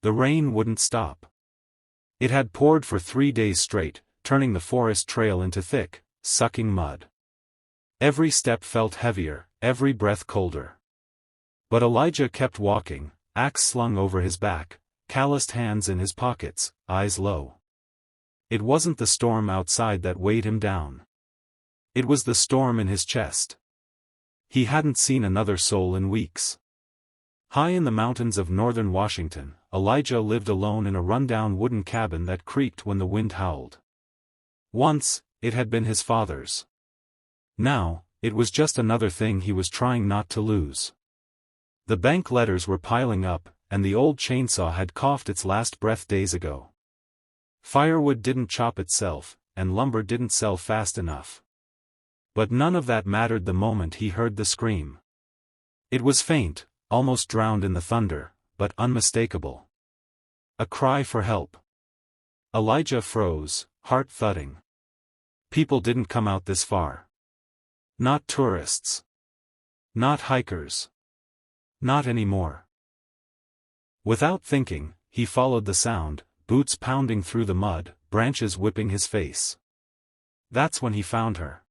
The rain wouldn't stop. It had poured for 3 days straight, turning the forest trail into thick, sucking mud. Every step felt heavier, every breath colder. But Elijah kept walking, axe slung over his back, calloused hands in his pockets, eyes low. It wasn't the storm outside that weighed him down. It was the storm in his chest. He hadn't seen another soul in weeks. High in the mountains of northern Washington, Elijah lived alone in a rundown wooden cabin that creaked when the wind howled. Once, it had been his father's. Now, it was just another thing he was trying not to lose. The bank letters were piling up, and the old chainsaw had coughed its last breath days ago. Firewood didn't chop itself, and lumber didn't sell fast enough. But none of that mattered the moment he heard the scream. It was faint, almost drowned in the thunder, but unmistakable. A cry for help. Elijah froze, heart thudding. People didn't come out this far. Not tourists. Not hikers. Not anymore. Without thinking, he followed the sound, boots pounding through the mud, branches whipping his face. That's when he found her.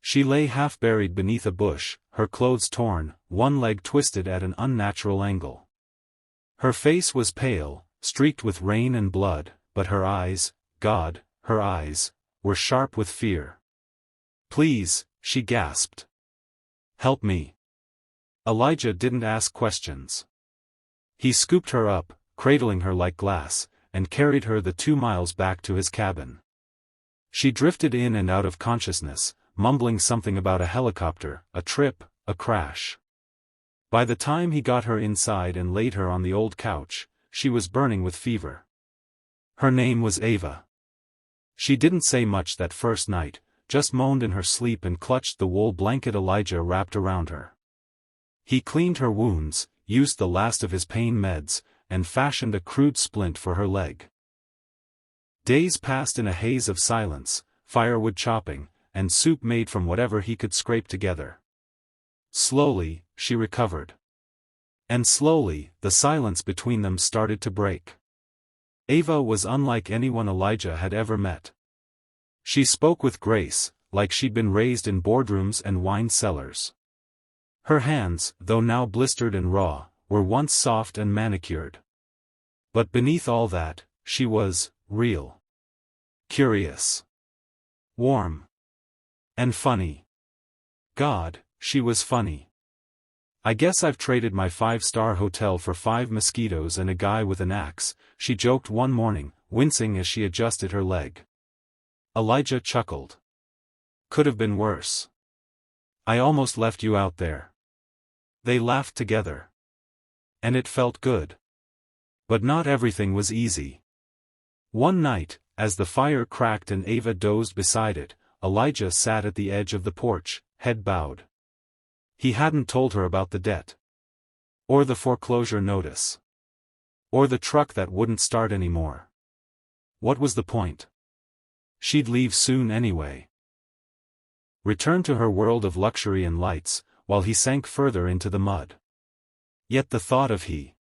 She lay half buried beneath a bush, her clothes torn, one leg twisted at an unnatural angle. Her face was pale, streaked with rain and blood, but her eyes, God, her eyes, were sharp with fear. "Please," she gasped. "Help me." Elijah didn't ask questions. He scooped her up, cradling her like glass, and carried her the 2 miles back to his cabin. She drifted in and out of consciousness, mumbling something about a helicopter, a trip, a crash. By the time he got her inside and laid her on the old couch, she was burning with fever. Her name was Ava. She didn't say much that first night, just moaned in her sleep and clutched the wool blanket Elijah wrapped around her. He cleaned her wounds, used the last of his pain meds, and fashioned a crude splint for her leg. Days passed in a haze of silence, firewood chopping, and soup made from whatever he could scrape together. Slowly, she recovered. And slowly, the silence between them started to break. Ava was unlike anyone Elijah had ever met. She spoke with grace, like she'd been raised in boardrooms and wine cellars. Her hands, though now blistered and raw, were once soft and manicured. But beneath all that, she was real. Curious. Warm. And funny. God, she was funny. "I guess I've traded my 5-star hotel for 5 mosquitoes and a guy with an axe," she joked one morning, wincing as she adjusted her leg. Elijah chuckled. "Could have been worse. I almost left you out there." They laughed together. And it felt good. But not everything was easy. One night, as the fire cracked and Ava dozed beside it, Elijah sat at the edge of the porch, head bowed. He hadn't told her about the debt. Or the foreclosure notice. Or the truck that wouldn't start anymore. What was the point? She'd leave soon anyway. Return to her world of luxury and lights, while he sank further into the mud. Yet the thought of he